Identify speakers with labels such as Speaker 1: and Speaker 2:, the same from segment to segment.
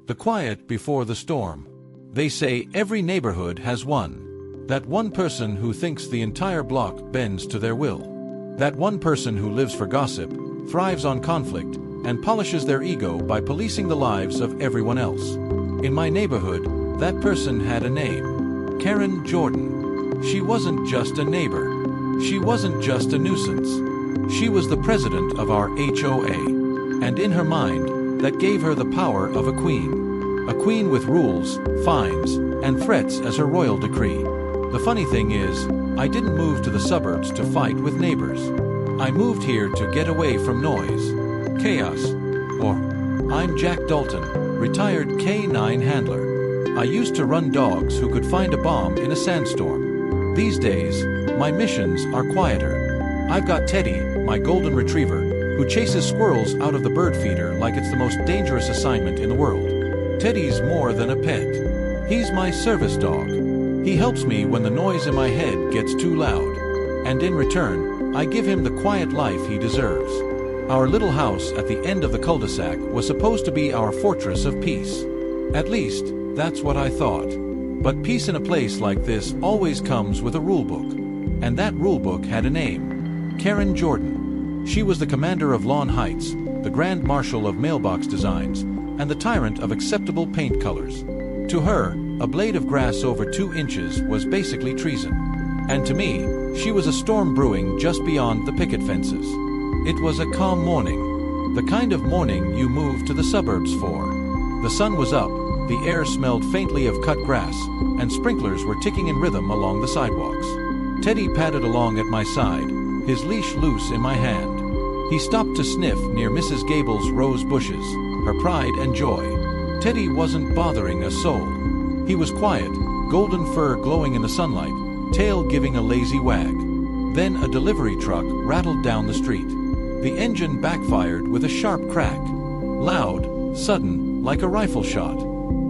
Speaker 1: The quiet before the storm. They say every neighborhood has one. That one person who thinks the entire block bends to their will. That one person who lives for gossip, thrives on conflict, and polishes their ego by policing the lives of everyone else. In my neighborhood, that person had a name. Karen Jordan. She wasn't just a neighbor. She wasn't just a nuisance. She was the president of our HOA. And in her mind, that gave her the power of a queen. A queen with rules, fines, and threats as her royal decree. The funny thing is, I didn't move to the suburbs to fight with neighbors. I moved here to get away from noise, chaos. I'm Jack Dalton, retired K9 handler. I used to run dogs who could find a bomb in a sandstorm. These days, my missions are quieter. I've got Teddy, my golden retriever, who chases squirrels out of the bird feeder like it's the most dangerous assignment in the world. Teddy's more than a pet. He's my service dog. He helps me when the noise in my head gets too loud. And in return, I give him the quiet life he deserves. Our little house at the end of the cul-de-sac was supposed to be our fortress of peace. At least, that's what I thought. But peace in a place like this always comes with a rulebook. And that rulebook had a name. Karen Jordan. She was the commander of Lawn Heights, the grand marshal of mailbox designs, and the tyrant of acceptable paint colors. To her, a blade of grass over 2 inches was basically treason. And to me, she was a storm brewing just beyond the picket fences. It was a calm morning. The kind of morning you move to the suburbs for. The sun was up, the air smelled faintly of cut grass, and sprinklers were ticking in rhythm along the sidewalks. Teddy padded along at my side, his leash loose in my hand. He stopped to sniff near Mrs. Gable's rose bushes, her pride and joy. Teddy wasn't bothering a soul. He was quiet, golden fur glowing in the sunlight, tail giving a lazy wag. Then a delivery truck rattled down the street. The engine backfired with a sharp crack. Loud, sudden, like a rifle shot.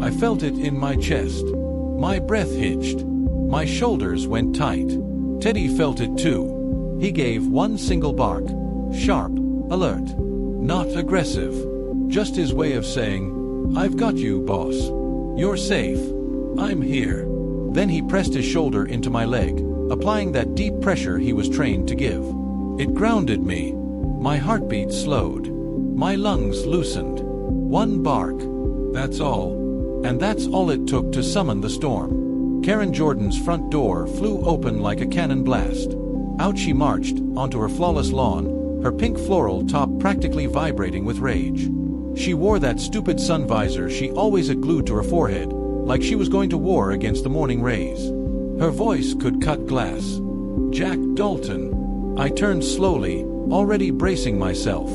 Speaker 1: I felt it in my chest. My breath hitched. My shoulders went tight. Teddy felt it too. He gave one single bark. Sharp, alert, not aggressive. Just his way of saying, "I've got you, boss. You're safe. I'm here." Then he pressed his shoulder into my leg, applying that deep pressure he was trained to give. It grounded me. My heartbeat slowed. My lungs loosened. One bark. That's all. And that's all it took to summon the storm. Karen Jordan's front door flew open like a cannon blast. Out she marched, onto her flawless lawn, her pink floral top practically vibrating with rage. She wore that stupid sun visor she always had glued to her forehead, like she was going to war against the morning rays. Her voice could cut glass. "Jack Dalton." I turned slowly, already bracing myself.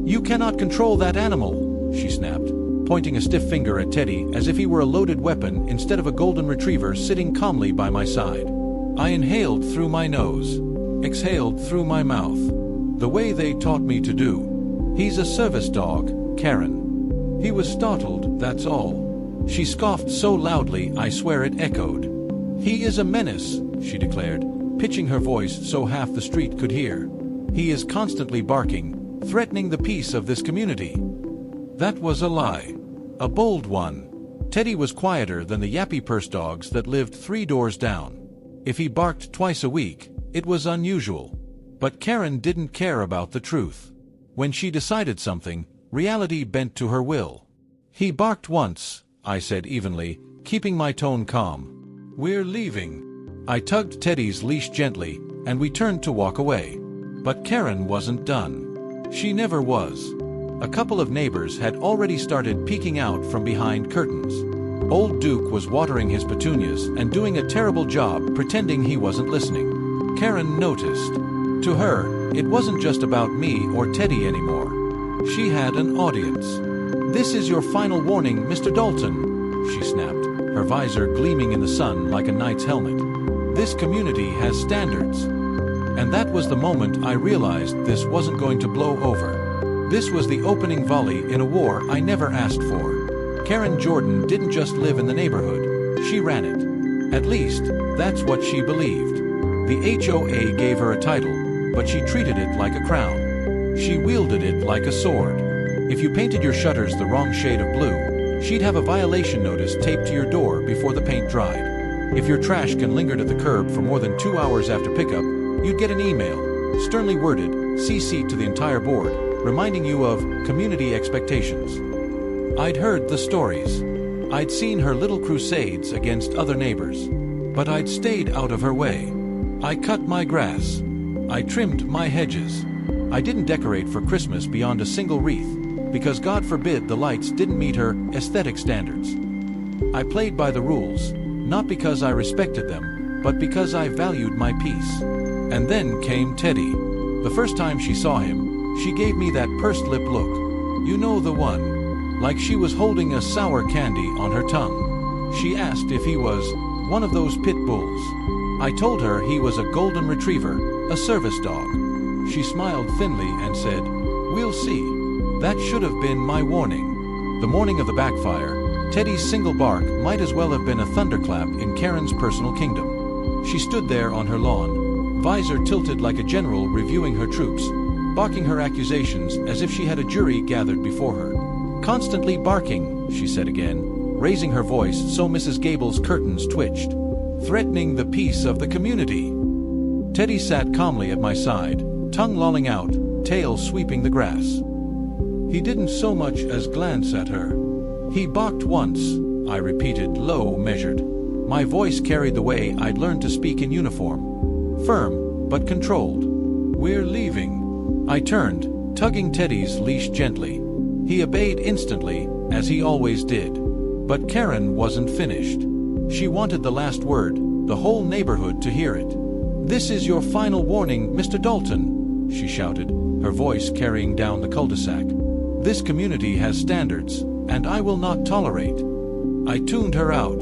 Speaker 1: "You cannot control that animal," she snapped, pointing a stiff finger at Teddy as if he were a loaded weapon instead of a golden retriever sitting calmly by my side. I inhaled through my nose, exhaled through my mouth. The way they taught me to do. "He's a service dog, Karen." He was startled, that's all. She scoffed so loudly I swear it echoed. "He is a menace," she declared, pitching her voice so half the street could hear. "He is constantly barking, threatening the peace of this community." That was a lie. A bold one. Teddy was quieter than the yappy purse dogs that lived 3 doors down. If he barked twice a week, it was unusual. But Karen didn't care about the truth. When she decided something, reality bent to her will. "He barked once," I said evenly, keeping my tone calm. "We're leaving." I tugged Teddy's leash gently, and we turned to walk away. But Karen wasn't done. She never was. A couple of neighbors had already started peeking out from behind curtains. Old Duke was watering his petunias and doing a terrible job pretending he wasn't listening. Karen noticed. To her, it wasn't just about me or Teddy anymore. She had an audience. "This is your final warning, Mr. Dalton," she snapped, her visor gleaming in the sun like a knight's helmet. "This community has standards." And that was the moment I realized this wasn't going to blow over. This was the opening volley in a war I never asked for. Karen Jordan didn't just live in the neighborhood, she ran it. At least, that's what she believed. The HOA gave her a title, but she treated it like a crown. She wielded it like a sword. If you painted your shutters the wrong shade of blue, She'd have a violation notice taped to your door before the paint dried. If your trash can linger at the curb for more than 2 hours after pickup, you'd get an email, sternly worded, CC to the entire board, reminding you of community expectations. I'd heard the stories. I'd seen her little crusades against other neighbors. But I'd stayed out of her way. I cut my grass. I trimmed my hedges. I didn't decorate for Christmas beyond a single wreath, because God forbid the lights didn't meet her aesthetic standards. I played by the rules, not because I respected them, but because I valued my peace. And then came Teddy. The first time she saw him, she gave me that pursed lip look. You know the one. Like she was holding a sour candy on her tongue. She asked if he was one of those pit bulls. I told her he was a golden retriever, a service dog. She smiled thinly and said, "We'll see." That should have been my warning. The morning of the backfire, Teddy's single bark might as well have been a thunderclap in Karen's personal kingdom. She stood there on her lawn, visor tilted like a general reviewing her troops, barking her accusations as if she had a jury gathered before her. "Constantly barking," she said again, raising her voice so Mrs. Gable's curtains twitched. "Threatening the peace of the community." Teddy sat calmly at my side, tongue lolling out, tail sweeping the grass. He didn't so much as glance at her. "He barked once," I repeated, low, measured. My voice carried the way I'd learned to speak in uniform. Firm, but controlled. "We're leaving." I turned, tugging Teddy's leash gently. He obeyed instantly, as he always did. But Karen wasn't finished. She wanted the last word, the whole neighborhood to hear it. "This is your final warning, Mr. Dalton," she shouted, her voice carrying down the cul-de-sac. "This community has standards, and I will not tolerate." I tuned her out.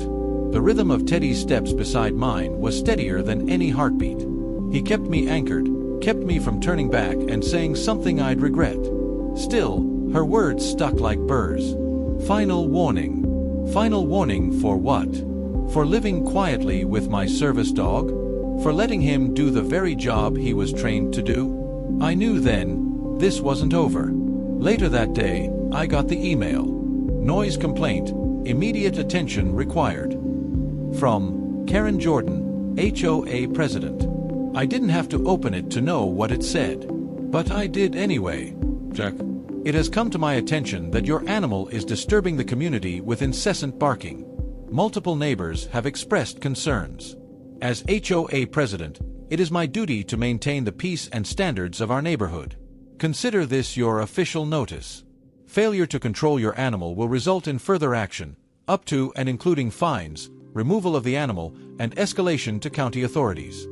Speaker 1: The rhythm of Teddy's steps beside mine was steadier than any heartbeat. He kept me anchored, kept me from turning back and saying something I'd regret. Still, her words stuck like burrs. Final warning. Final warning for what? For living quietly with my service dog? For letting him do the very job he was trained to do? I knew then, this wasn't over. Later that day, I got the email. Noise complaint, immediate attention required. From Karen Jordan, HOA President. I didn't have to open it to know what it said. But I did anyway. Jack. It has come to my attention that your animal is disturbing the community with incessant barking. Multiple neighbors have expressed concerns. As HOA President, it is my duty to maintain the peace and standards of our neighborhood. Consider this your official notice. Failure to control your animal will result in further action, up to and including fines, removal of the animal, and escalation to county authorities.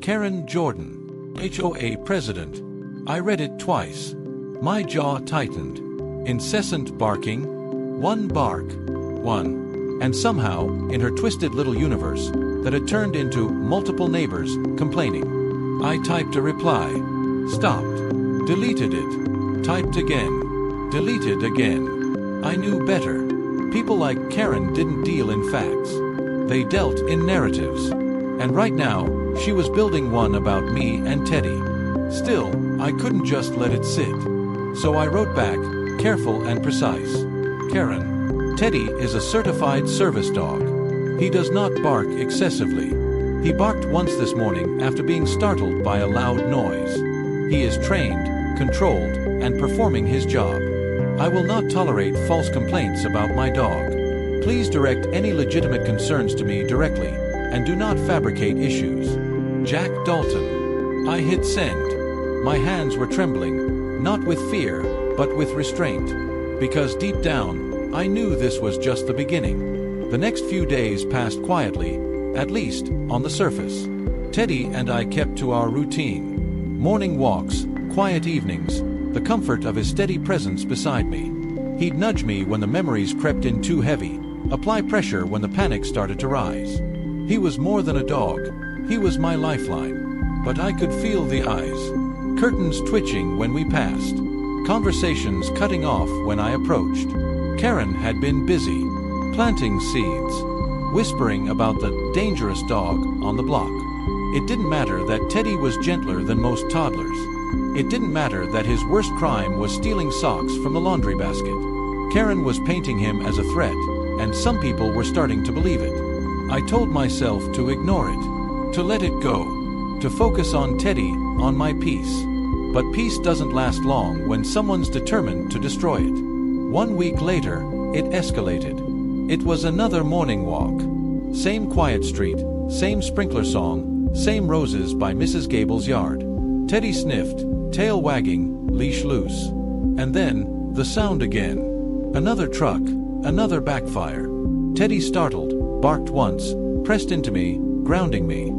Speaker 1: Karen Jordan, HOA President. I read it twice. My jaw tightened. Incessant barking. One bark. One. And somehow, in her twisted little universe, that had turned into multiple neighbors complaining. I typed a reply. Stopped. Deleted it. Typed again. Deleted again. I knew better. People like Karen didn't deal in facts. They dealt in narratives. And right now, she was building one about me and Teddy. Still, I couldn't just let it sit. So I wrote back, careful and precise. Karen, Teddy is a certified service dog. He does not bark excessively. He barked once this morning after being startled by a loud noise. He is trained, controlled, and performing his job. I will not tolerate false complaints about my dog. Please direct any legitimate concerns to me directly, and do not fabricate issues. Jack Dalton. I hit send. My hands were trembling, not with fear, but with restraint. Because deep down, I knew this was just the beginning. The next few days passed quietly, at least on the surface. Teddy and I kept to our routine. Morning walks, quiet evenings, the comfort of his steady presence beside me. He'd nudge me when the memories crept in too heavy, apply pressure when the panic started to rise. He was more than a dog. He was my lifeline. But I could feel the eyes. Curtains twitching when we passed. Conversations cutting off when I approached. Karen had been busy, planting seeds, whispering about the dangerous dog on the block. It didn't matter that Teddy was gentler than most toddlers. It didn't matter that his worst crime was stealing socks from the laundry basket. Karen was painting him as a threat, and some people were starting to believe it. I told myself to ignore it, to let it go, to focus on Teddy, on my peace. But peace doesn't last long when someone's determined to destroy it. 1 week later, it escalated. It was another morning walk. Same quiet street, same sprinkler song, same roses by Mrs. Gable's yard. Teddy sniffed, tail wagging, leash loose. And then, the sound again. Another truck, another backfire. Teddy startled, barked once, pressed into me, grounding me.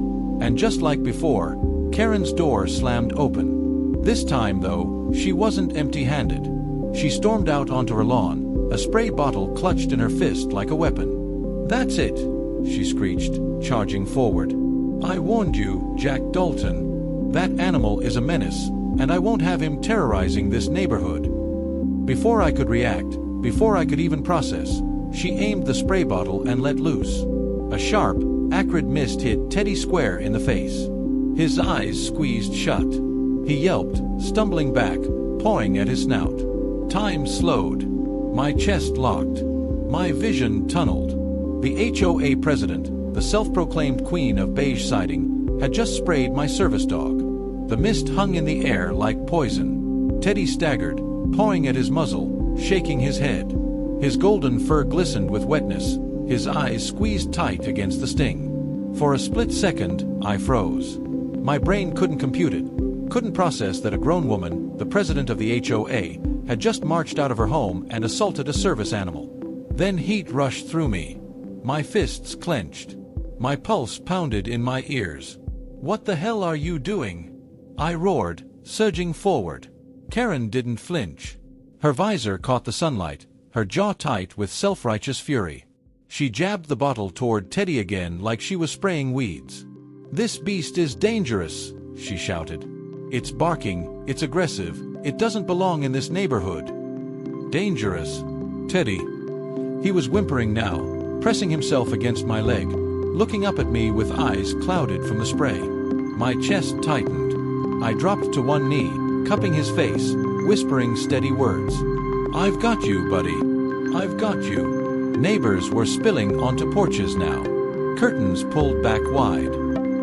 Speaker 1: And just like before, Karen's door slammed open. This time, though, she wasn't empty-handed. She stormed out onto her lawn, a spray bottle clutched in her fist like a weapon. "That's it," she screeched, charging forward. "I warned you, Jack Dalton. That animal is a menace, and I won't have him terrorizing this neighborhood." Before I could react, before I could even process, she aimed the spray bottle and let loose. A sharp, acrid mist hit Teddy square in the face. His eyes squeezed shut. He yelped, stumbling back, pawing at his snout. Time slowed. My chest locked. My vision tunneled. The HOA president, the self-proclaimed queen of beige siding, had just sprayed my service dog. The mist hung in the air like poison. Teddy staggered, pawing at his muzzle, shaking his head. His golden fur glistened with wetness, his eyes squeezed tight against the sting. For a split second, I froze. My brain couldn't compute it, couldn't process that a grown woman, the president of the HOA, had just marched out of her home and assaulted a service animal. Then heat rushed through me. My fists clenched. My pulse pounded in my ears. "What the hell are you doing?" I roared, surging forward. Karen didn't flinch. Her visor caught the sunlight, her jaw tight with self-righteous fury. She jabbed the bottle toward Teddy again like she was spraying weeds. "This beast is dangerous," she shouted. "It's barking, it's aggressive, it doesn't belong in this neighborhood." Dangerous. Teddy. He was whimpering now, pressing himself against my leg, looking up at me with eyes clouded from the spray. My chest tightened. I dropped to one knee, cupping his face, whispering steady words. "I've got you, buddy. I've got you." Neighbors were spilling onto porches now. Curtains pulled back wide.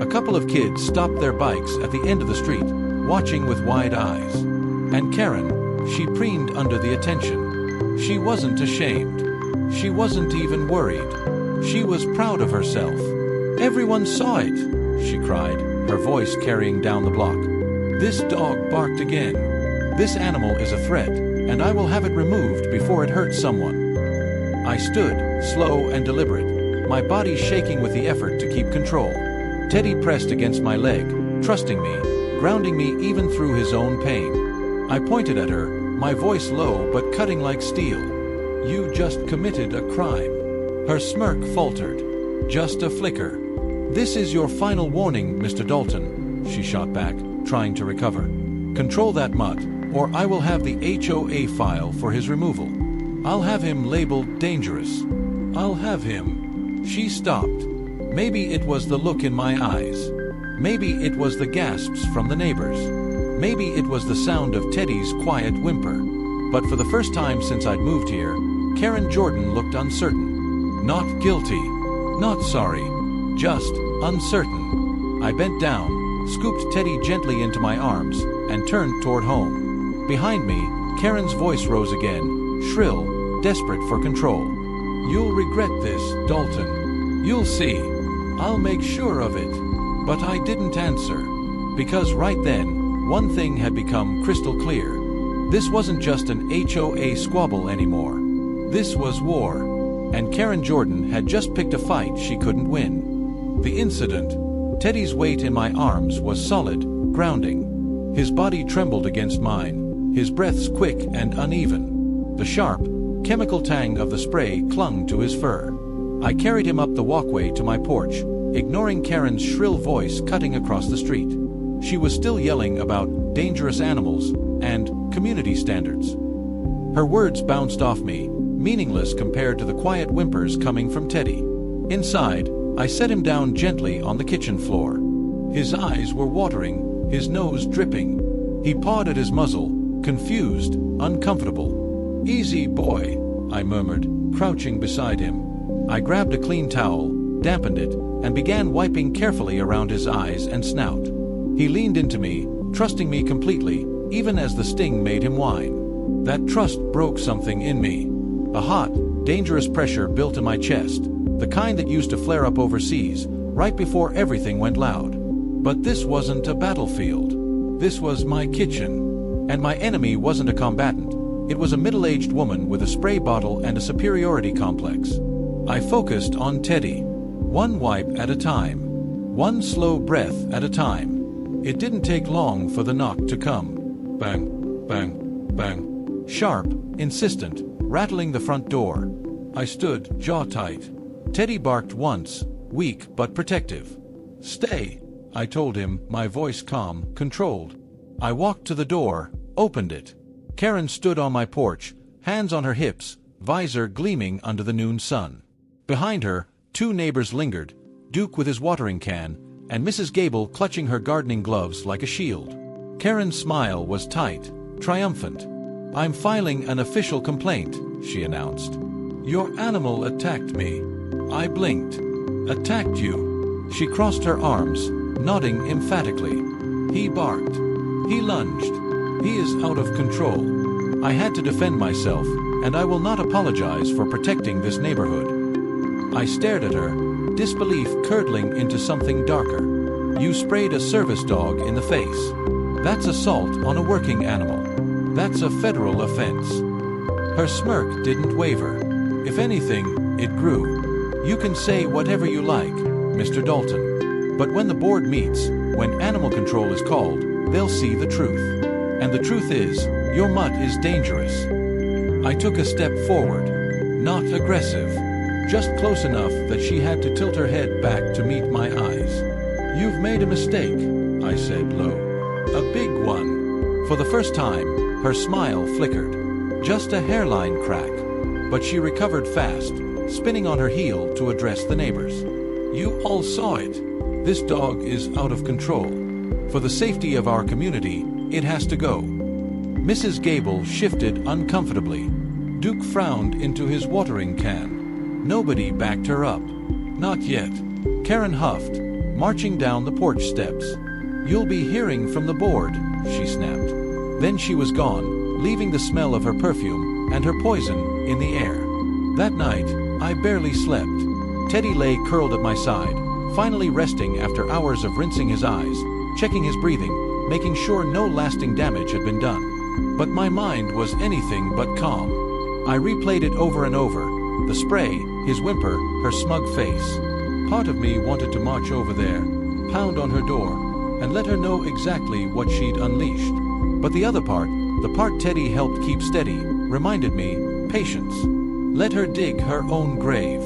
Speaker 1: A couple of kids stopped their bikes at the end of the street, watching with wide eyes. And Karen, she preened under the attention. She wasn't ashamed. She wasn't even worried. She was proud of herself. "Everyone saw it," she cried, her voice carrying down the block. "This dog barked again. This animal is a threat, and I will have it removed before it hurts someone." I stood, slow and deliberate, my body shaking with the effort to keep control. Teddy pressed against my leg, trusting me, grounding me even through his own pain. I pointed at her, my voice low but cutting like steel. "You just committed a crime." Her smirk faltered. "Just a flicker." "This is your final warning, Mr. Dalton," she shot back, trying to recover. "Control that mutt, or I will have the HOA file for his removal. I'll have him labeled dangerous. I'll have him." She stopped. Maybe it was the look in my eyes. Maybe it was the gasps from the neighbors. Maybe it was the sound of Teddy's quiet whimper. But for the first time since I'd moved here, Karen Jordan looked uncertain. Not guilty. Not sorry. Just uncertain. I bent down, scooped Teddy gently into my arms, and turned toward home. Behind me, Karen's voice rose again, shrill, desperate for control. "You'll regret this, Dalton. You'll see. I'll make sure of it." But I didn't answer. Because right then, one thing had become crystal clear. This wasn't just an HOA squabble anymore. This was war. And Karen Jordan had just picked a fight she couldn't win. The incident. Teddy's weight in my arms was solid, grounding. His body trembled against mine, his breaths quick and uneven. The sharp, chemical tang of the spray clung to his fur. I carried him up the walkway to my porch, ignoring Karen's shrill voice cutting across the street. She was still yelling about dangerous animals and community standards. Her words bounced off me, meaningless compared to the quiet whimpers coming from Teddy. Inside, I set him down gently on the kitchen floor. His eyes were watering, his nose dripping. He pawed at his muzzle, confused, uncomfortable. "Easy, boy. I murmured, crouching beside him. I grabbed a clean towel, dampened it, and began wiping carefully around his eyes and snout. He leaned into me, trusting me completely, even as the sting made him whine. That trust broke something in me. A hot, dangerous pressure built in my chest, the kind that used to flare up overseas, right before everything went loud. But this wasn't a battlefield. This was my kitchen. And my enemy wasn't a combatant. It was a middle-aged woman with a spray bottle and a superiority complex. I focused on Teddy. One wipe at a time. One slow breath at a time. It didn't take long for the knock to come. Bang, bang, bang. Sharp, insistent, rattling the front door. I stood, jaw tight. Teddy barked once, weak but protective. "Stay," I told him, my voice calm, controlled. I walked to the door, opened it. Karen stood on my porch, hands on her hips, visor gleaming under the noon sun. Behind her, two neighbors lingered, Duke with his watering can, and Mrs. Gable clutching her gardening gloves like a shield. Karen's smile was tight, triumphant. "I'm filing an official complaint," she announced. "Your animal attacked me." I blinked. "Attacked you?" She crossed her arms, nodding emphatically. "He barked. He lunged. He is out of control. I had to defend myself, and I will not apologize for protecting this neighborhood." I stared at her, disbelief curdling into something darker. "You sprayed a service dog in the face. That's assault on a working animal. That's a federal offense." Her smirk didn't waver. If anything, it grew. "You can say whatever you like, Mr. Dalton. But when the board meets, when animal control is called, they'll see the truth. And the truth is, your mutt is dangerous." I took a step forward. Not aggressive. Just close enough that she had to tilt her head back to meet my eyes. "You've made a mistake," I said low. "A big one." For the first time, her smile flickered. Just a hairline crack. But she recovered fast, spinning on her heel to address the neighbors. "You all saw it. This dog is out of control. For the safety of our community, it has to go." Mrs. Gable shifted uncomfortably. Duke frowned into his watering can. Nobody backed her up. "Not yet." Karen huffed, marching down the porch steps. "You'll be hearing from the board," she snapped. Then she was gone, leaving the smell of her perfume and her poison in the air. That night, I barely slept. Teddy lay curled at my side, finally resting after hours of rinsing his eyes, checking his breathing, making sure no lasting damage had been done. But my mind was anything but calm. I replayed it over and over. The spray, his whimper, her smug face. Part of me wanted to march over there, pound on her door, and let her know exactly what she'd unleashed. But the other part, the part Teddy helped keep steady, reminded me, patience. Let her dig her own grave.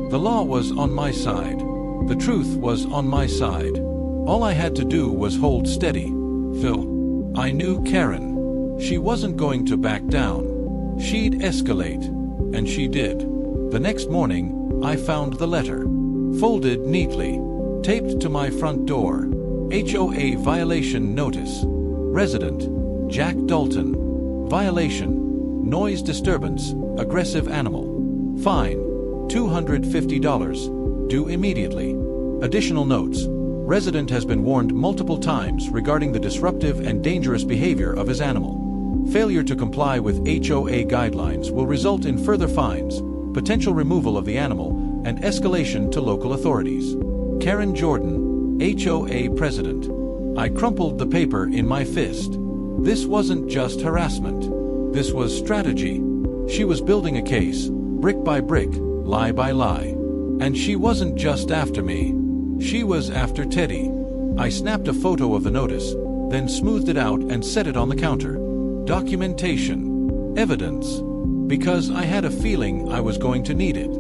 Speaker 1: The law was on my side. The truth was on my side. All I had to do was hold steady. Phil. I knew Karen. She wasn't going to back down. She'd escalate. And she did. The next morning, I found the letter. Folded neatly. Taped to my front door. HOA violation notice. Resident, Jack Dalton. Violation. Noise disturbance, aggressive animal. Fine, $250. Due immediately. Additional notes. Resident has been warned multiple times regarding the disruptive and dangerous behavior of his animal. Failure to comply with HOA guidelines will result in further fines, potential removal of the animal, and escalation to local authorities. Karen Jordan, HOA President. I crumpled the paper in my fist. This wasn't just harassment. This was strategy. She was building a case, brick by brick, lie by lie. And she wasn't just after me. She was after Teddy. I snapped a photo of the notice, then smoothed it out and set it on the counter. Documentation. Evidence. Because I had a feeling I was going to need it.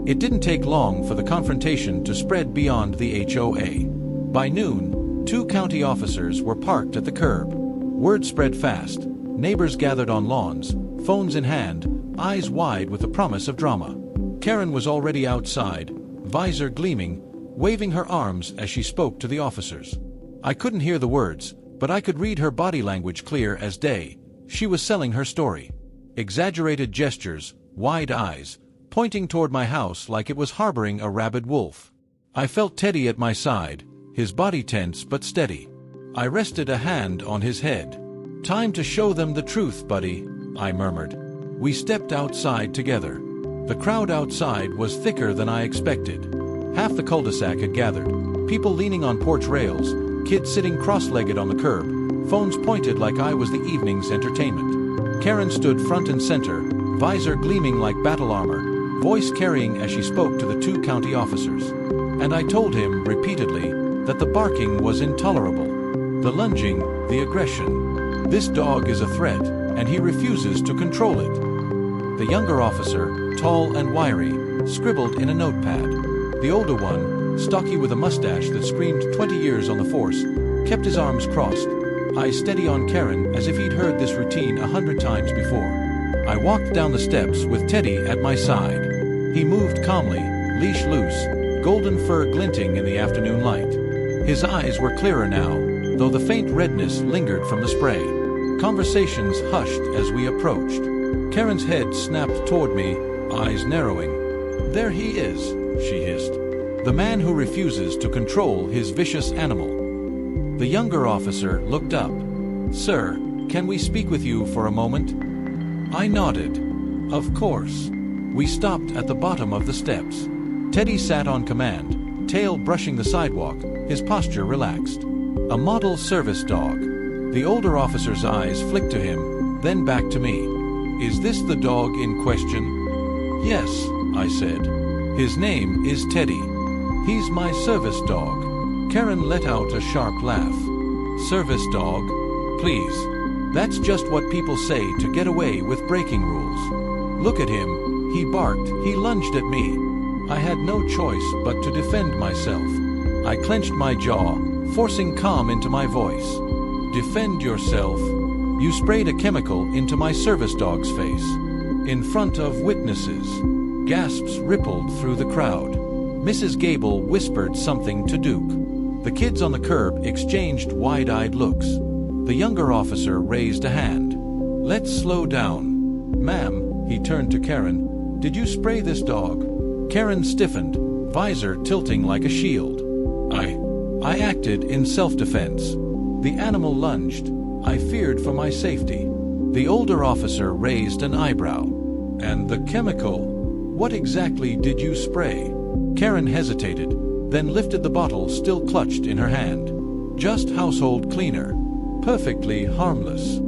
Speaker 1: It didn't take long for the confrontation to spread beyond the HOA. By noon, 2 county officers were parked at the curb. Word spread fast. Neighbors gathered on lawns, phones in hand, eyes wide with the promise of drama. Karen was already outside, visor gleaming, waving her arms as she spoke to the officers. I couldn't hear the words, but I could read her body language clear as day. She was selling her story. Exaggerated gestures, wide eyes, pointing toward my house like it was harboring a rabid wolf. I felt Teddy at my side, his body tense but steady. I rested a hand on his head. "Time to show them the truth, buddy," I murmured. We stepped outside together. The crowd outside was thicker than I expected. Half the cul-de-sac had gathered, people leaning on porch rails, kids sitting cross-legged on the curb, phones pointed like I was the evening's entertainment. Karen stood front and center, visor gleaming like battle armor, voice carrying as she spoke to the 2 county officers. And I told him repeatedly that the barking was intolerable. The lunging, the aggression. This dog is a threat, and he refuses to control it. The younger officer, tall and wiry, scribbled in a notepad. The older one, stocky with a mustache that screamed 20 years on the force, kept his arms crossed, eyes steady on Karen as if he'd heard this routine 100 times before. I walked down the steps with Teddy at my side. He moved calmly, leash loose, golden fur glinting in the afternoon light. His eyes were clearer now, though the faint redness lingered from the spray. Conversations hushed as we approached. Karen's head snapped toward me, eyes narrowing. "There he is," she hissed. "The man who refuses to control his vicious animal." The younger officer looked up. "Sir, can we speak with you for a moment?" I nodded. "Of course." We stopped at the bottom of the steps. Teddy sat on command, tail brushing the sidewalk, his posture relaxed. A model service dog. The older officer's eyes flicked to him, then back to me. "Is this the dog in question?" "Yes," I said. "His name is Teddy. He's my service dog." Karen let out a sharp laugh. "Service dog? Please. That's just what people say to get away with breaking rules. Look at him. He barked, he lunged at me. I had no choice but to defend myself. I clenched my jaw, forcing calm into my voice. Defend yourself? You sprayed a chemical into my service dog's face. In front of witnesses. Gasps rippled through the crowd. Mrs. Gable whispered something to Duke. The kids on the curb exchanged wide-eyed looks. The younger officer raised a hand. "Let's slow down." "Ma'am," he turned to Karen, "did you spray this dog?" Karen stiffened, visor tilting like a shield. I acted in self-defense. The animal lunged. I feared for my safety. The older officer raised an eyebrow. "And the chemical? What exactly did you spray?" Karen hesitated, then lifted the bottle still clutched in her hand. "Just household cleaner. Perfectly harmless."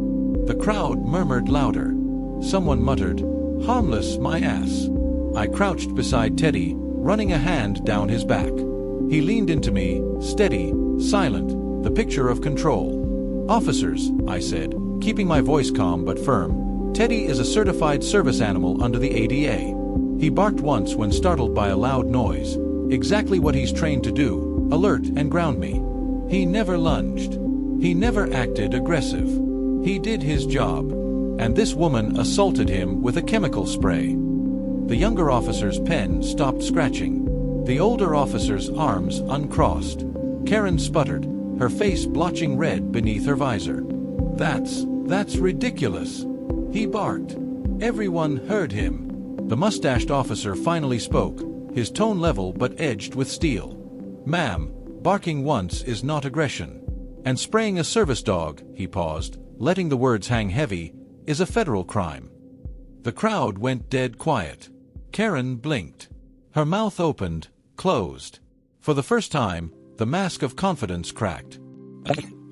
Speaker 1: The crowd murmured louder. Someone muttered, "Harmless, my ass." I crouched beside Teddy, running a hand down his back. He leaned into me, steady, silent, the picture of control. "Officers," I said, keeping my voice calm but firm, "Teddy is a certified service animal under the ADA. He barked once when startled by a loud noise, exactly what he's trained to do, alert and ground me. He never lunged. He never acted aggressive. He did his job. And this woman assaulted him with a chemical spray." The younger officer's pen stopped scratching. The older officer's arms uncrossed. Karen sputtered, her face blotching red beneath her visor. That's ridiculous. He barked. Everyone heard him." The mustached officer finally spoke, his tone level but edged with steel. "Ma'am, barking once is not aggression. And spraying a service dog," he paused, letting the words hang heavy, "is a federal crime." The crowd went dead quiet. Karen blinked. Her mouth opened, closed. For the first time, the mask of confidence cracked.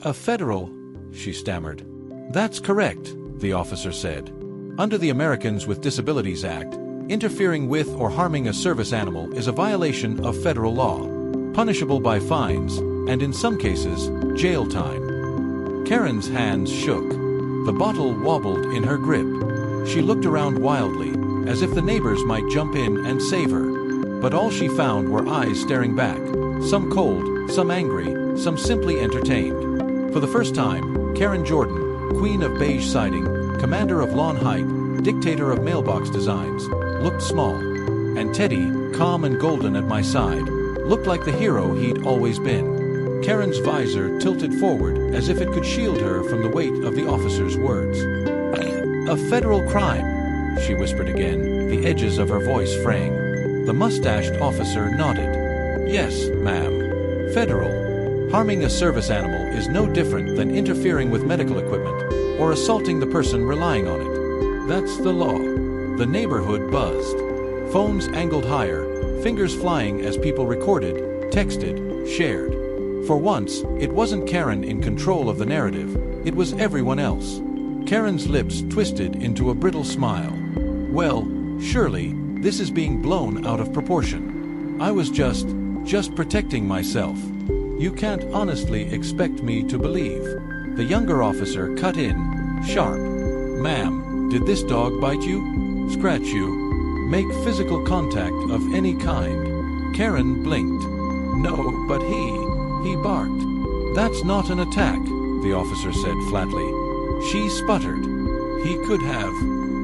Speaker 1: A federal," she stammered. "That's correct," the officer said. "Under the Americans with Disabilities Act, interfering with or harming a service animal is a violation of federal law, punishable by fines, and in some cases, jail time." Karen's hands shook. The bottle wobbled in her grip. She looked around wildly, as if the neighbors might jump in and save her. But all she found were eyes staring back, some cold, some angry, some simply entertained. For the first time, Karen Jordan, queen of beige siding, commander of lawn height, dictator of mailbox designs, looked small. And Teddy, calm and golden at my side, looked like the hero he'd always been. Karen's visor tilted forward as if it could shield her from the weight of the officer's words. "A federal crime," she whispered again. the edges of her voice fraying. The mustached officer nodded. Yes, ma'am. Federal. Harming a service animal is no different than interfering with medical equipment or assaulting the person relying on it. That's the law. The neighborhood buzzed. Phones angled higher, fingers flying as people recorded, texted, shared. For once, it wasn't Karen in control of the narrative, it was everyone else. Karen's lips twisted into a brittle smile. Well, surely, this is being blown out of proportion. I was just protecting myself. You can't honestly expect me to believe. The younger officer cut in, sharp. Ma'am, did this dog bite you? Scratch you? Make physical contact of any kind? Karen blinked. No, but he barked. That's not an attack, the officer said flatly. She sputtered. He could have.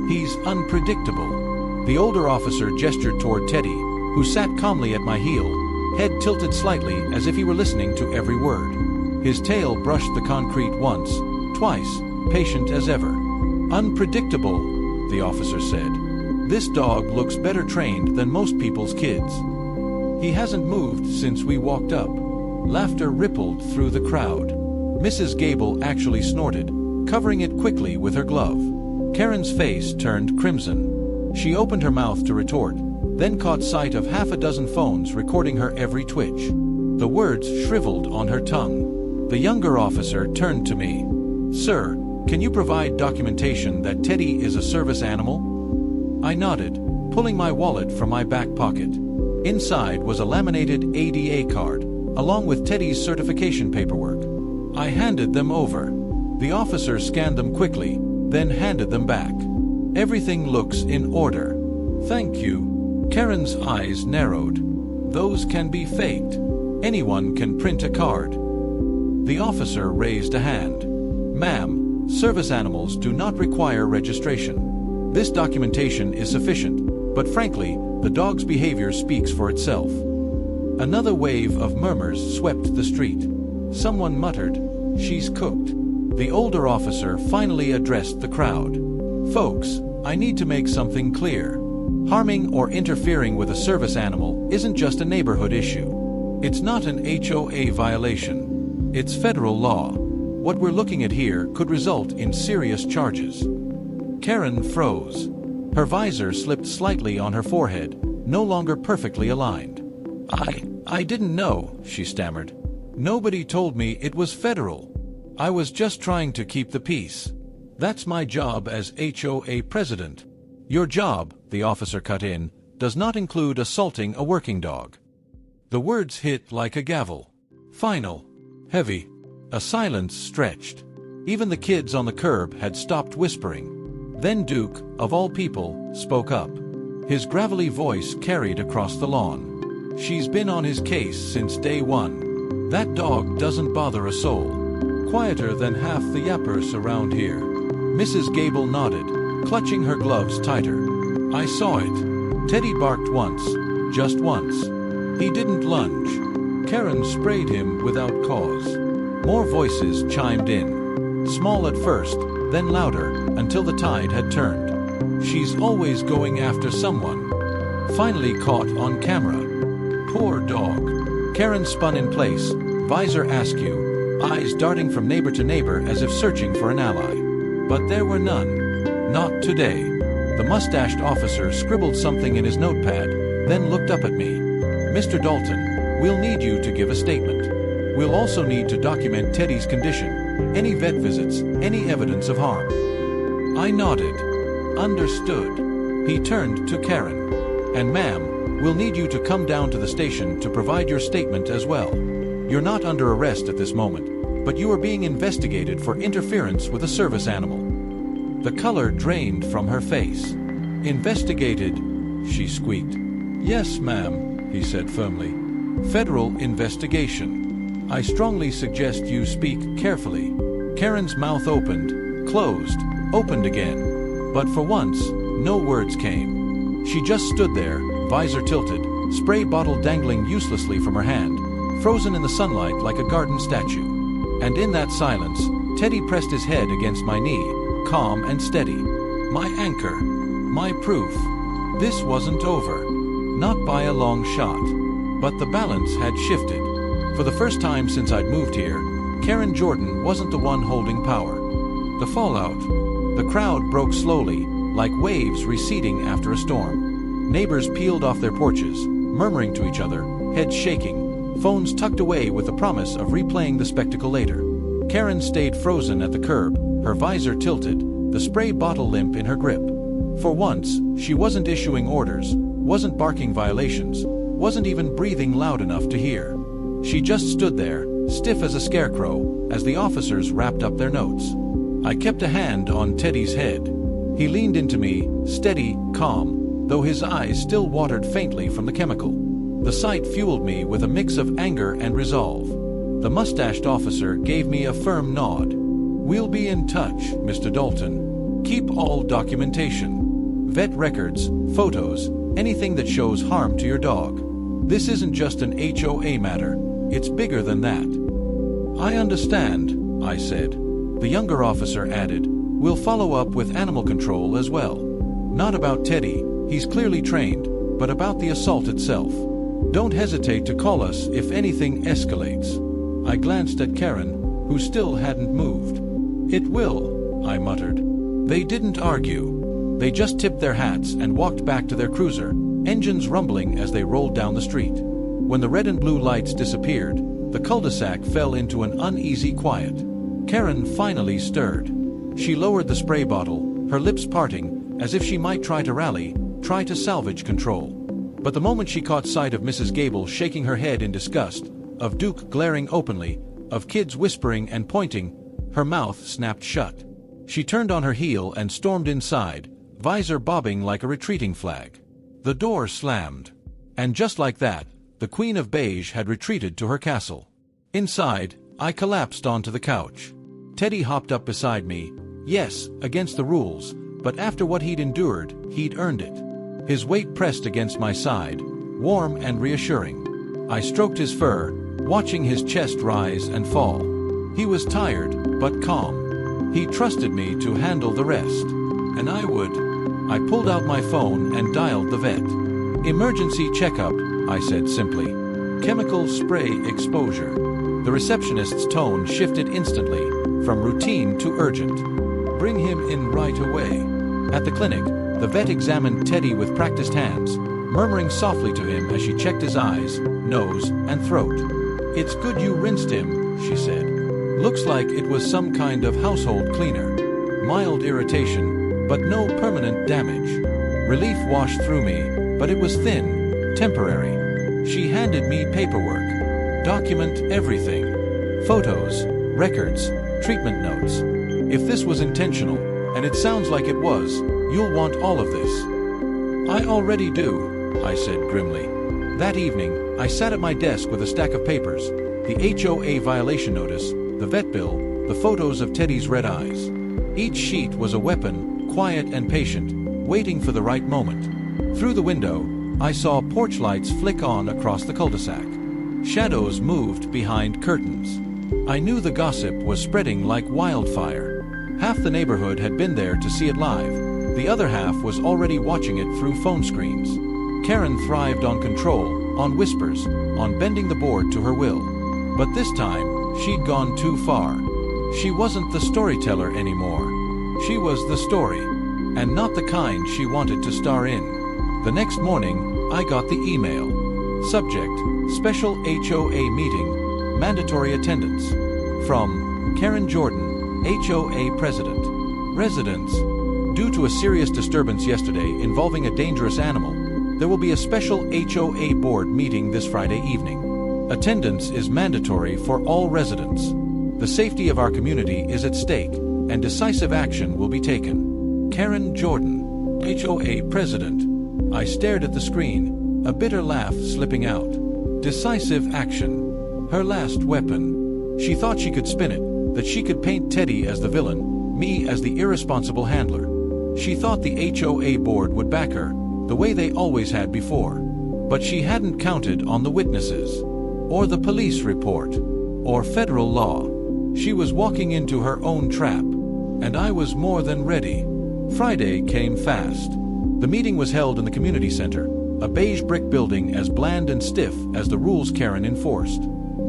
Speaker 1: He's unpredictable. The older officer gestured toward Teddy, who sat calmly at my heel, head tilted slightly as if he were listening to every word. His tail brushed the concrete once, twice, patient as ever. Unpredictable, the officer said. This dog looks better trained than most people's kids. He hasn't moved since we walked up. Laughter rippled through the crowd. Mrs. Gable actually snorted, covering it quickly with her glove. Karen's face turned crimson. She opened her mouth to retort, then caught sight of half a dozen phones recording her every twitch. The words shriveled on her tongue. The younger officer turned to me. Sir, can you provide documentation that Teddy is a service animal? I nodded, pulling my wallet from my back pocket. Inside was a laminated ADA card, along with Teddy's certification paperwork. I handed them over. The officer scanned them quickly, then handed them back. Everything looks in order. Thank you. Karen's eyes narrowed. Those can be faked. Anyone can print a card. The officer raised a hand. Ma'am, service animals do not require registration. This documentation is sufficient, but frankly, the dog's behavior speaks for itself. Another wave of murmurs swept the street. Someone muttered, "She's cooked." The older officer finally addressed the crowd. Folks, I need to make something clear. Harming or interfering with a service animal isn't just a neighborhood issue. It's not an HOA violation. It's federal law. What we're looking at here could result in serious charges. Karen froze. Her visor slipped slightly on her forehead, no longer perfectly aligned. I didn't know, she stammered. Nobody told me it was federal. I was just trying to keep the peace. That's my job as HOA president. Your job, the officer cut in, does not include assaulting a working dog. The words hit like a gavel. Final. Heavy. A silence stretched. Even the kids on the curb had stopped whispering. Then Duke, of all people, spoke up. His gravelly voice carried across the lawn. She's been on his case since day one. That dog doesn't bother a soul. Quieter than half the yappers around here. Mrs. Gable nodded, clutching her gloves tighter. I saw it. Teddy barked once, just once. He didn't lunge. Karen sprayed him without cause. More voices chimed in. Small at first, then louder, until the tide had turned. She's always going after someone. Finally caught on camera. Poor dog. Karen spun in place, visor askew, eyes darting from neighbor to neighbor as if searching for an ally. But there were none. Not today. The mustached officer scribbled something in his notepad, then looked up at me. Mr. Dalton, we'll need you to give a statement. We'll also need to document Teddy's condition, any vet visits, any evidence of harm. I nodded. Understood. He turned to Karen. And ma'am, we'll need you to come down to the station to provide your statement as well. You're not under arrest at this moment, but you are being investigated for interference with a service animal. The color drained from her face. Investigated, she squeaked. Yes, ma'am, he said firmly. Federal investigation. I strongly suggest you speak carefully. Karen's mouth opened, closed, opened again. But for once, no words came. She just stood there, visor tilted, spray bottle dangling uselessly from her hand, frozen in the sunlight like a garden statue. And in that silence, Teddy pressed his head against my knee, calm and steady. My anchor. My proof. This wasn't over. Not by a long shot. But the balance had shifted. For the first time since I'd moved here, Karen Jordan wasn't the one holding power. The fallout. The crowd broke slowly, like waves receding after a storm. Neighbors peeled off their porches, murmuring to each other, heads shaking, phones tucked away with the promise of replaying the spectacle later. Karen stayed frozen at the curb, her visor tilted, the spray bottle limp in her grip. For once, she wasn't issuing orders, wasn't barking violations, wasn't even breathing loud enough to hear. She just stood there, stiff as a scarecrow, as the officers wrapped up their notes. I kept a hand on Teddy's head. He leaned into me, steady, calm, though his eyes still watered faintly from the chemical. The sight fueled me with a mix of anger and resolve. The mustached officer gave me a firm nod. "We'll be in touch, Mr. Dalton. Keep all documentation. Vet records, photos, anything that shows harm to your dog. This isn't just an HOA matter, it's bigger than that." "I understand," I said. The younger officer added, "We'll follow up with animal control as well. Not about Teddy, he's clearly trained, but about the assault itself. Don't hesitate to call us if anything escalates." I glanced at Karen, who still hadn't moved. "It will," I muttered. They didn't argue. They just tipped their hats and walked back to their cruiser, engines rumbling as they rolled down the street. When the red and blue lights disappeared, the cul-de-sac fell into an uneasy quiet. Karen finally stirred. She lowered the spray bottle, her lips parting, as if she might try to rally, try to salvage control. But the moment she caught sight of Mrs. Gable shaking her head in disgust, of Duke glaring openly, of kids whispering and pointing, her mouth snapped shut. She turned on her heel and stormed inside, visor bobbing like a retreating flag. The door slammed. And just like that, the Queen of Beige had retreated to her castle. Inside, I collapsed onto the couch. Teddy hopped up beside me. Yes, against the rules, but after what he'd endured, he'd earned it. His weight pressed against my side, warm and reassuring. I stroked his fur, watching his chest rise and fall. He was tired, but calm. He trusted me to handle the rest. And I would. I pulled out my phone and dialed the vet. "Emergency checkup," I said simply. "Chemical spray exposure." The receptionist's tone shifted instantly, from routine to urgent. "Bring him in right away." At the clinic, the vet examined Teddy with practiced hands, murmuring softly to him as she checked his eyes, nose, and throat. "It's good you rinsed him," she said. "Looks like it was some kind of household cleaner. Mild irritation, but no permanent damage." Relief washed through me, but it was thin, temporary. She handed me paperwork. "Document everything. Photos, records, treatment notes. If this was intentional, and it sounds like it was, you'll want all of this." "I already do," I said grimly. That evening, I sat at my desk with a stack of papers, the HOA violation notice, the vet bill, the photos of Teddy's red eyes. Each sheet was a weapon, quiet and patient, waiting for the right moment. Through the window, I saw porch lights flick on across the cul-de-sac. Shadows moved behind curtains. I knew the gossip was spreading like wildfire. Half the neighborhood had been there to see it live. The other half was already watching it through phone screens. Karen thrived on control, on whispers, on bending the board to her will. But this time, she'd gone too far. She wasn't the storyteller anymore. She was the story, and not the kind she wanted to star in. The next morning, I got the email. Subject: Special HOA Meeting, Mandatory Attendance. From Karen Jordan, HOA President. Residents: due to a serious disturbance yesterday involving a dangerous animal, there will be a special HOA board meeting this Friday evening. Attendance is mandatory for all residents. The safety of our community is at stake, and decisive action will be taken. Karen Jordan, HOA President. I stared at the screen, a bitter laugh slipping out. Decisive action. Her last weapon. She thought she could spin it, that she could paint Teddy as the villain, me as the irresponsible handler. She thought the HOA board would back her, the way they always had before. But she hadn't counted on the witnesses, or the police report, or federal law. She was walking into her own trap, and I was more than ready. Friday came fast. The meeting was held in the community center, a beige brick building as bland and stiff as the rules Karen enforced.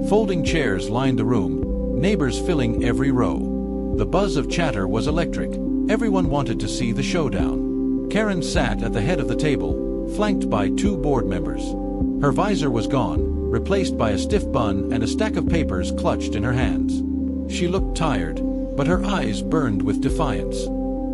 Speaker 1: Folding chairs lined the room, neighbors filling every row. The buzz of chatter was electric. Everyone wanted to see the showdown. Karen sat at the head of the table, flanked by 2 board members. Her visor was gone, replaced by a stiff bun and a stack of papers clutched in her hands. She looked tired, but her eyes burned with defiance.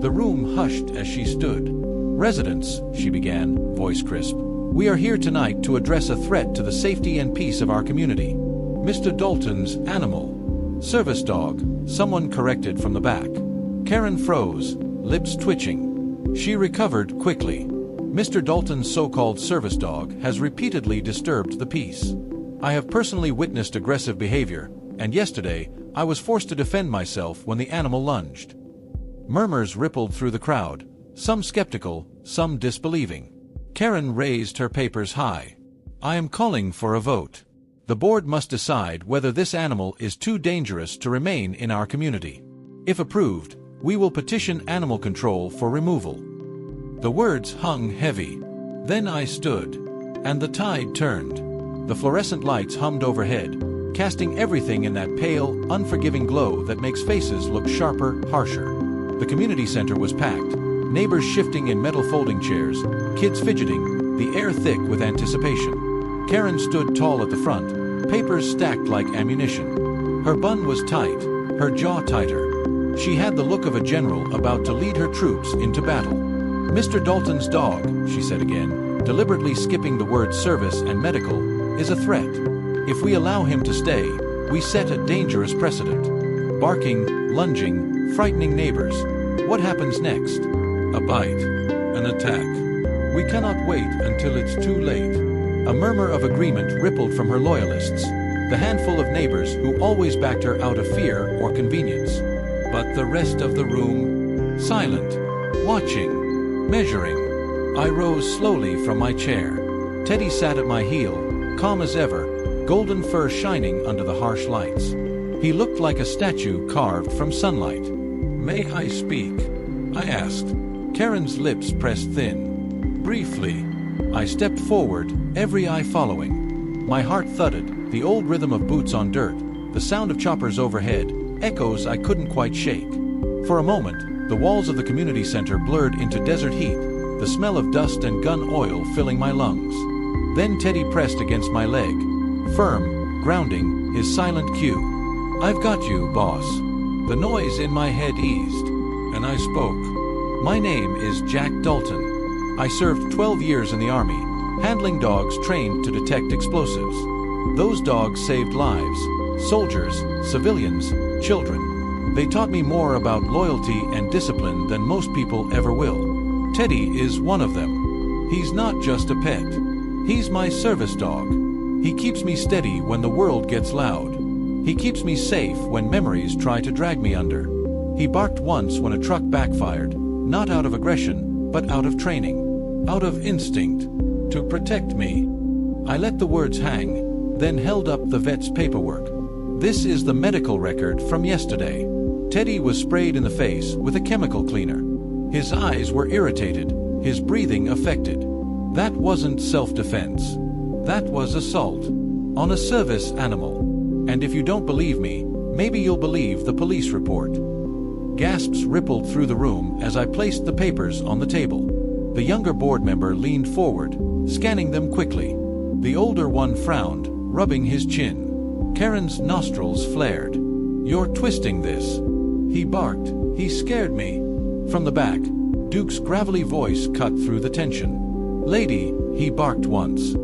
Speaker 1: The room hushed as she stood. "Residents," she began, voice crisp, "we are here tonight to address a threat to the safety and peace of our community. Mr. Dalton's animal, service dog," someone corrected from the back. Karen froze, lips twitching. She recovered quickly. "Mr. Dalton's so-called service dog has repeatedly disturbed the peace. I have personally witnessed aggressive behavior, and yesterday I was forced to defend myself when the animal lunged." Murmurs rippled through the crowd, some skeptical, some disbelieving. Karen raised her papers high. "I am calling for a vote. The board must decide whether this animal is too dangerous to remain in our community. If approved, we will petition animal control for removal." The words hung heavy. Then I stood, and the tide turned. The fluorescent lights hummed overhead, casting everything in that pale, unforgiving glow that makes faces look sharper, harsher. The community center was packed, neighbors shifting in metal folding chairs, kids fidgeting, the air thick with anticipation. Karen stood tall at the front, papers stacked like ammunition. Her bun was tight, her jaw tighter. She had the look of a general about to lead her troops into battle. "Mr. Dalton's dog," she said again, deliberately skipping the words service and medical, "is a threat. If we allow him to stay, we set a dangerous precedent. Barking, lunging, frightening neighbors. What happens next? A bite. An attack. We cannot wait until it's too late." A murmur of agreement rippled from her loyalists, the handful of neighbors who always backed her out of fear or convenience. But the rest of the room, silent, watching, measuring. I rose slowly from my chair. Teddy sat at my heel, calm as ever, golden fur shining under the harsh lights. He looked like a statue carved from sunlight. "May I speak?" I asked. Karen's lips pressed thin. Briefly, I stepped forward, every eye following. My heart thudded, the old rhythm of boots on dirt, the sound of choppers overhead, echoes I couldn't quite shake. For a moment, the walls of the community center blurred into desert heat, the smell of dust and gun oil filling my lungs. Then Teddy pressed against my leg, firm, grounding, his silent cue. "I've got you, boss." The noise in my head eased, and I spoke. "My name is Jack Dalton. I served 12 years in the Army, handling dogs trained to detect explosives. Those dogs saved lives, soldiers, civilians, children. They taught me more about loyalty and discipline than most people ever will. Teddy is one of them. He's not just a pet. He's my service dog. He keeps me steady when the world gets loud. He keeps me safe when memories try to drag me under. He barked once when a truck backfired, not out of aggression, but out of training, out of instinct, to protect me." I let the words hang, then held up the vet's paperwork. "This is the medical record from yesterday." Teddy was sprayed in the face with a chemical cleaner. His eyes were irritated, his breathing affected. That wasn't self-defense. That was assault on a service animal. And if you don't believe me, maybe you'll believe the police report. Gasps rippled through the room as I placed the papers on the table. The younger board member leaned forward, scanning them quickly. The older one frowned, rubbing his chin. Karen's nostrils flared. "You're twisting this." He barked. "He scared me." From the back, Duke's gravelly voice cut through the tension. "Lady," he barked once.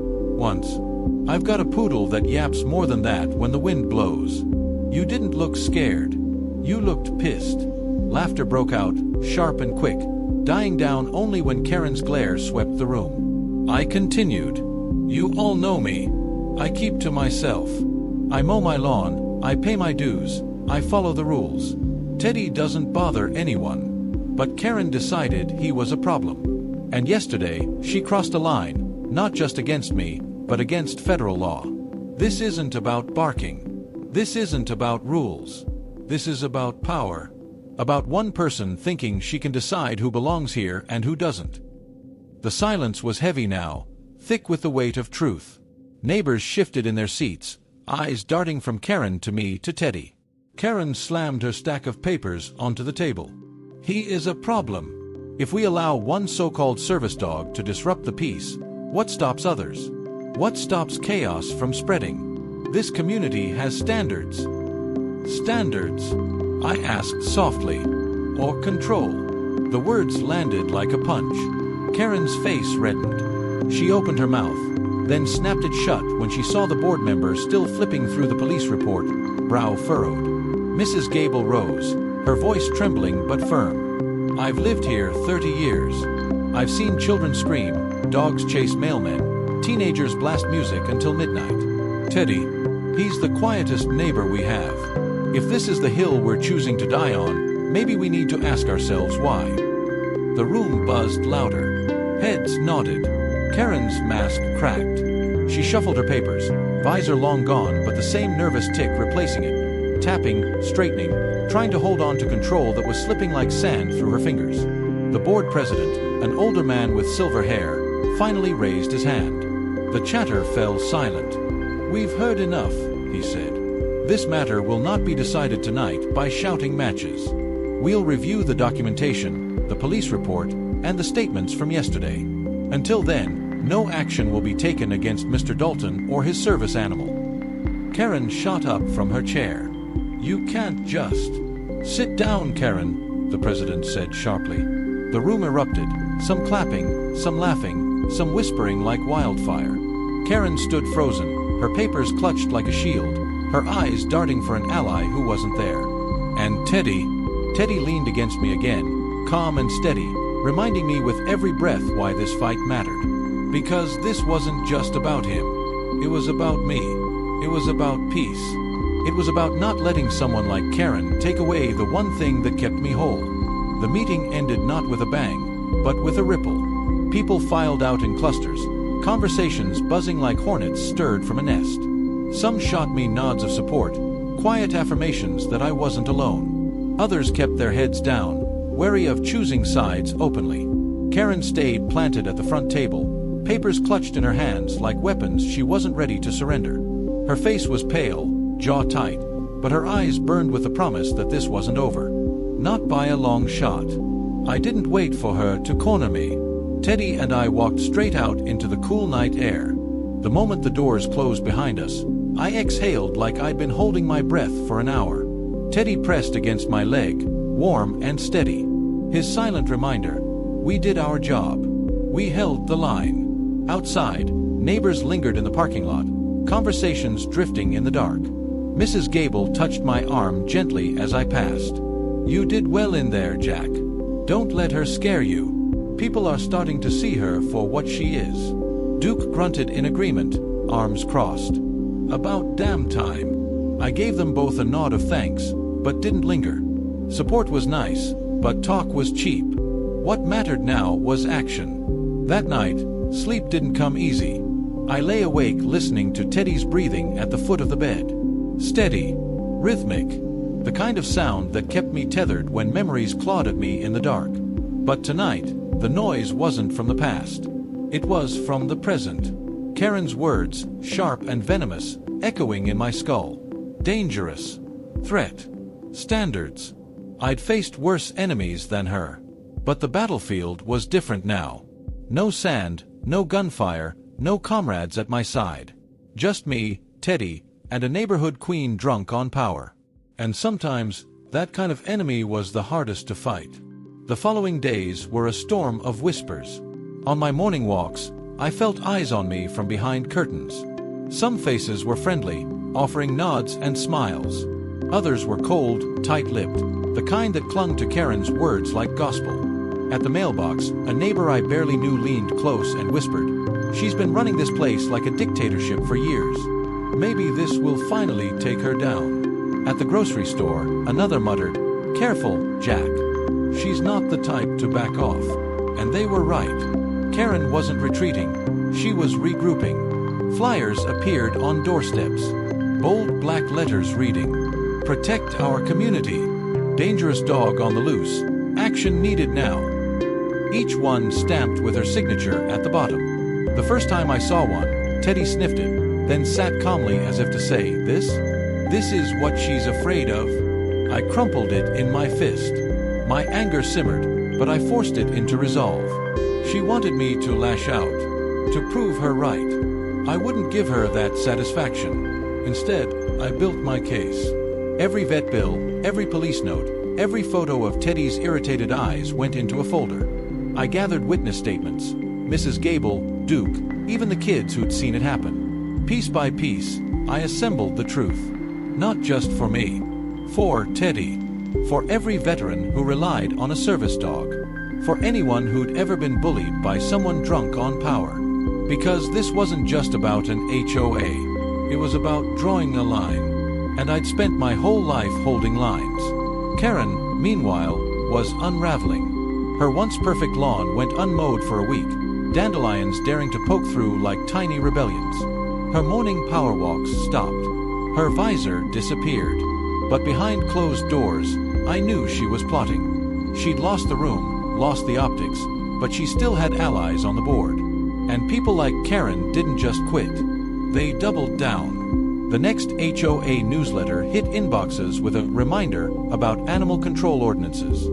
Speaker 1: "I've got a poodle that yaps more than that when the wind blows. You didn't look scared. You looked pissed." Laughter broke out, sharp and quick, dying down only when Karen's glare swept the room. I continued. "You all know me. I keep to myself. I mow my lawn, I pay my dues, I follow the rules. Teddy doesn't bother anyone." But Karen decided he was a problem. And yesterday, she crossed a line, not just against me, but against federal law. This isn't about barking. This isn't about rules. This is about power. About one person thinking she can decide who belongs here and who doesn't. The silence was heavy now, thick with the weight of truth. Neighbors shifted in their seats, eyes darting from Karen to me to Teddy. Karen slammed her stack of papers onto the table. He is a problem. If we allow one so-called service dog to disrupt the peace, what stops others? What stops chaos from spreading? This community has standards. Standards? I asked softly. Or control? The words landed like a punch. Karen's face reddened. She opened her mouth, then snapped it shut when she saw the board member still flipping through the police report, brow furrowed. Mrs. Gable rose, her voice trembling but firm. I've lived here 30 years. I've seen children scream, dogs chase mailmen, teenagers blast music until midnight. Teddy, he's the quietest neighbor we have. If this is the hill we're choosing to die on, maybe we need to ask ourselves why. The room buzzed louder. Heads nodded. Karen's mask cracked. She shuffled her papers, visor long gone but the same nervous tick replacing it. Tapping, straightening, trying to hold on to control that was slipping like sand through her fingers. The board president, an older man with silver hair, finally raised his hand. The chatter fell silent. We've heard enough, he said. This matter will not be decided tonight by shouting matches. We'll review the documentation, the police report, and the statements from yesterday. Until then, no action will be taken against Mr. Dalton or his service animal. Karen shot up from her chair. You can't just... Sit down, Karen, the president said sharply. The room erupted, some clapping, some laughing, some whispering like wildfire. Karen stood frozen, her papers clutched like a shield, her eyes darting for an ally who wasn't there. And Teddy leaned against me again, calm and steady, reminding me with every breath why this fight mattered. Because this wasn't just about him. It was about me. It was about peace. It was about not letting someone like Karen take away the one thing that kept me whole. The meeting ended not with a bang, but with a ripple. People filed out in clusters, conversations buzzing like hornets stirred from a nest. Some shot me nods of support, quiet affirmations that I wasn't alone. Others kept their heads down, wary of choosing sides openly. Karen stayed planted at the front table, papers clutched in her hands like weapons she wasn't ready to surrender. Her face was pale, jaw tight, but her eyes burned with the promise that this wasn't over. Not by a long shot. I didn't wait for her to corner me. Teddy and I walked straight out into the cool night air. The moment the doors closed behind us, I exhaled like I'd been holding my breath for an hour. Teddy pressed against my leg, warm and steady. His silent reminder, we did our job. We held the line. Outside, neighbors lingered in the parking lot, conversations drifting in the dark. Mrs. Gable touched my arm gently as I passed. You did well in there, Jack. Don't let her scare you. People are starting to see her for what she is. Duke grunted in agreement, arms crossed. About damn time. I gave them both a nod of thanks, but didn't linger. Support was nice, but talk was cheap. What mattered now was action. That night, sleep didn't come easy. I lay awake listening to Teddy's breathing at the foot of the bed. Steady, rhythmic, the kind of sound that kept me tethered when memories clawed at me in the dark. But tonight, the noise wasn't from the past. It was from the present. Karen's words, sharp and venomous, echoing in my skull. Dangerous. Threat. Standards. I'd faced worse enemies than her. But the battlefield was different now. No sand, no gunfire, no comrades at my side. Just me, Teddy, and a neighborhood queen drunk on power. And sometimes, that kind of enemy was the hardest to fight. The following days were a storm of whispers. On my morning walks, I felt eyes on me from behind curtains. Some faces were friendly, offering nods and smiles. Others were cold, tight-lipped, the kind that clung to Karen's words like gospel. At the mailbox, a neighbor I barely knew leaned close and whispered, "She's been running this place like a dictatorship for years. Maybe this will finally take her down." At the grocery store, another muttered, "Careful, Jack. She's not the type to back off." And they were right. Karen wasn't retreating. She was regrouping. Flyers appeared on doorsteps. Bold black letters reading, "Protect our community. Dangerous dog on the loose. Action needed now." each one stamped with her signature at the bottom. The first time I saw one, Teddy sniffed it, then sat calmly as if to say, This is what she's afraid of. I crumpled it in my fist. My anger simmered, but I forced it into resolve. She wanted me to lash out, to prove her right. I wouldn't give her that satisfaction. Instead, I built my case. Every vet bill, every police note, every photo of Teddy's irritated eyes went into a folder. I gathered witness statements, Mrs. Gable, Duke, even the kids who'd seen it happen. Piece by piece, I assembled the truth. Not just for me. For Teddy. For every veteran who relied on a service dog. For anyone who'd ever been bullied by someone drunk on power. Because this wasn't just about an HOA. It was about drawing a line. And I'd spent my whole life holding lines. Karen, meanwhile, was unraveling. Her once perfect lawn went unmowed for a week, dandelions daring to poke through like tiny rebellions. Her morning power walks stopped. Her visor disappeared. But behind closed doors, I knew she was plotting. She'd lost the room, lost the optics, but she still had allies on the board. And people like Karen didn't just quit. They doubled down. The next HOA newsletter hit inboxes with a reminder about animal control ordinances.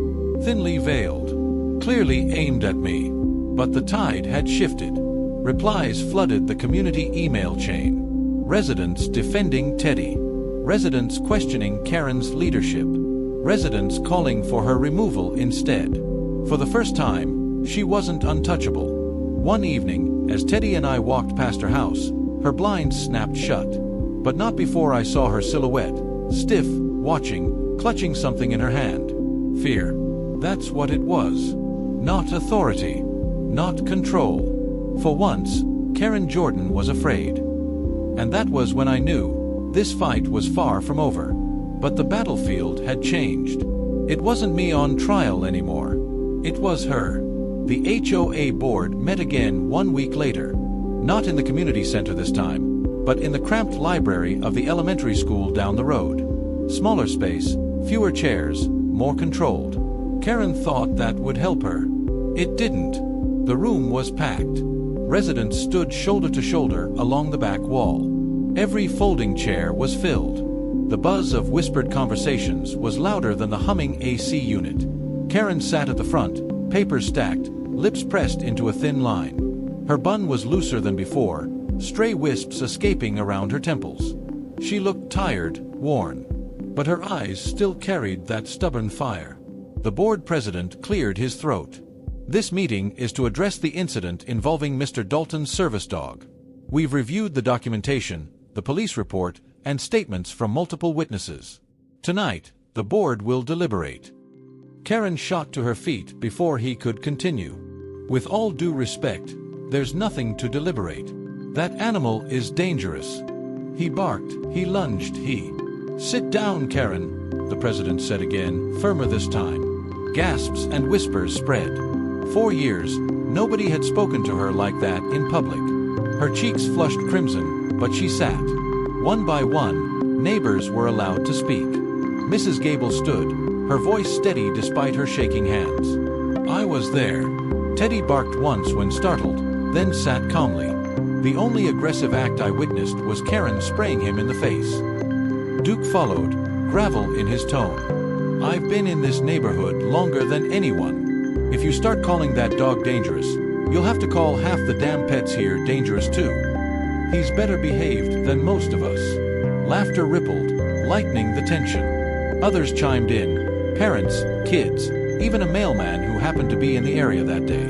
Speaker 1: Thinly veiled. Clearly aimed at me. But the tide had shifted. Replies flooded the community email chain. Residents defending Teddy. Residents questioning Karen's leadership. Residents calling for her removal instead. For the first time, she wasn't untouchable. One evening, as Teddy and I walked past her house, her blinds snapped shut. But not before I saw her silhouette, stiff, watching, clutching something in her hand. Fear. That's what it was. Not authority. Not control. For once, Karen Jordan was afraid. And that was when I knew this fight was far from over. But the battlefield had changed. It wasn't me on trial anymore. It was her. The HOA board met again 1 week later. Not in the community center this time, but in the cramped library of the elementary school down the road. Smaller space, fewer chairs, more controlled. Karen thought that would help her. It didn't. The room was packed. Residents stood shoulder to shoulder along the back wall. Every folding chair was filled. The buzz of whispered conversations was louder than the humming AC unit. Karen sat at the front, papers stacked, lips pressed into a thin line. Her bun was looser than before, stray wisps escaping around her temples. She looked tired, worn. But her eyes still carried that stubborn fire. The board president cleared his throat. This meeting is to address the incident involving Mr. Dalton's service dog. We've reviewed the documentation, the police report, and statements from multiple witnesses. Tonight, the board will deliberate. Karen shot to her feet before he could continue. With all due respect, there's nothing to deliberate. That animal is dangerous. He barked, he lunged, he... Sit down, Karen, the president said again, firmer this time. Gasps and whispers spread. 4 years, nobody had spoken to her like that in public. Her cheeks flushed crimson, but she sat. One by one, neighbors were allowed to speak. Mrs. Gable stood, her voice steady despite her shaking hands. I was there. Teddy barked once when startled, then sat calmly. The only aggressive act I witnessed was Karen spraying him in the face. Duke followed, gravel in his tone. I've been in this neighborhood longer than anyone. If you start calling that dog dangerous, you'll have to call half the damn pets here dangerous too. He's better behaved than most of us. Laughter rippled, lightening the tension. Others chimed in, parents, kids, even a mailman who happened to be in the area that day.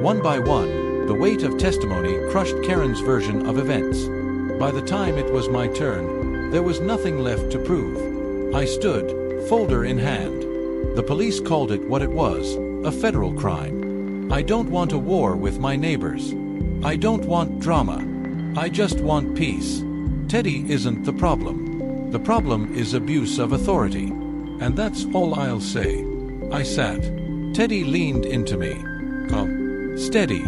Speaker 1: One by one, the weight of testimony crushed Karen's version of events. By the time it was my turn, there was nothing left to prove. I stood, folder in hand. The police called it what it was, a federal crime. I don't want a war with my neighbors. I don't want drama. I just want peace. Teddy isn't the problem. The problem is abuse of authority. And that's all I'll say. I sat. Teddy leaned into me. Calm. Steady.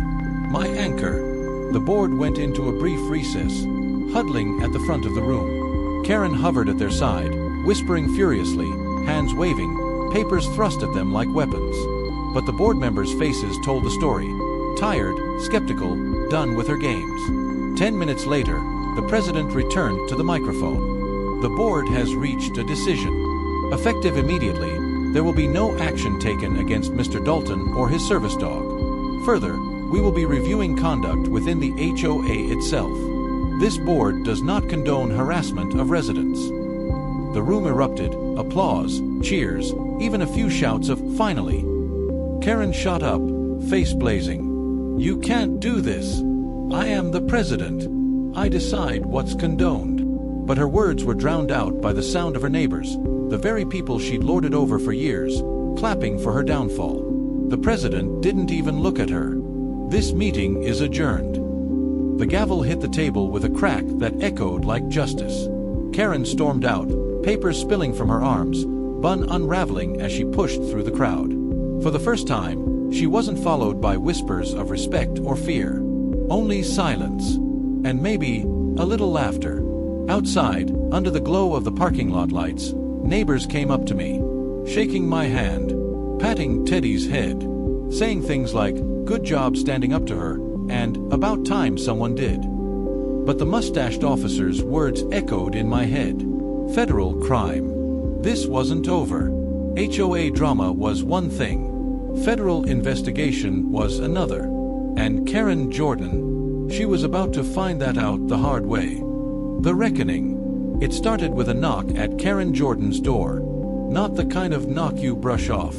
Speaker 1: My anchor. The board went into a brief recess, huddling at the front of the room. Karen hovered at their side, whispering furiously, hands waving, papers thrust at them like weapons. But the board members' faces told the story. Tired, skeptical, done with her games. 10 minutes later, the president returned to the microphone. The board has reached a decision. Effective immediately, there will be no action taken against Mr. Dalton or his service dog. Further, we will be reviewing conduct within the HOA itself. This board does not condone harassment of residents. The room erupted, applause, cheers, even a few shouts of "finally." Karen shot up, face blazing. "You can't do this. I am the president. I decide what's condoned." But her words were drowned out by the sound of her neighbors, the very people she'd lorded over for years, clapping for her downfall. The president didn't even look at her. "This meeting is adjourned." The gavel hit the table with a crack that echoed like justice. Karen stormed out, papers spilling from her arms, bun unraveling as she pushed through the crowd. For the first time, she wasn't followed by whispers of respect or fear. Only silence. And maybe a little laughter. Outside, under the glow of the parking lot lights, neighbors came up to me, shaking my hand, patting Teddy's head, saying things like, "Good job standing up to her," and "About time someone did." But the mustached officer's words echoed in my head. Federal crime. This wasn't over. HOA drama was one thing. Federal investigation was another. And Karen Jordan, she was about to find that out the hard way. The reckoning. It started with a knock at Karen Jordan's door. Not the kind of knock you brush off.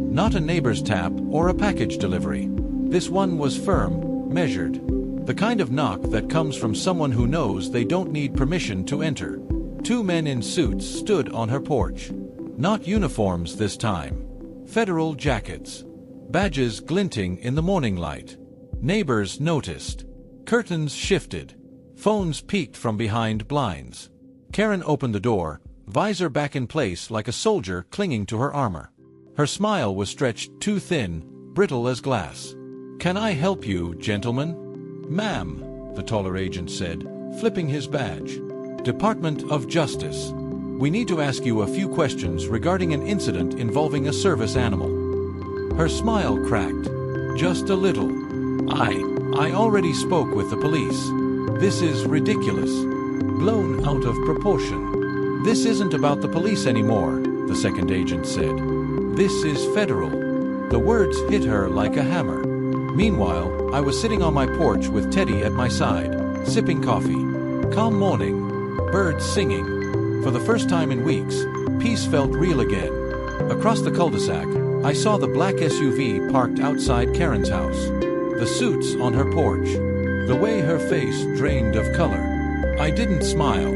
Speaker 1: Not a neighbor's tap or a package delivery. This one was firm, measured. The kind of knock that comes from someone who knows they don't need permission to enter. Two men in suits stood on her porch. Not uniforms this time. Federal jackets. Badges glinting in the morning light. Neighbors noticed. Curtains shifted. Phones peeked from behind blinds. Karen opened the door, visor back in place like a soldier clinging to her armor. Her smile was stretched too thin, brittle as glass. "Can I help you, gentlemen?" "Ma'am," the taller agent said, flipping his badge. "Department of Justice. We need to ask you a few questions regarding an incident involving a service animal." Her smile cracked. "Just a little. I already spoke with the police. This is ridiculous. Blown out of proportion." "This isn't about the police anymore," the second agent said. "This is federal." The words hit her like a hammer. Meanwhile, I was sitting on my porch with Teddy at my side, sipping coffee. Calm morning. Birds singing. For the first time in weeks, peace felt real again. Across the cul-de-sac, I saw the black SUV parked outside Karen's house. The suits on her porch. The way her face drained of color. I didn't smile.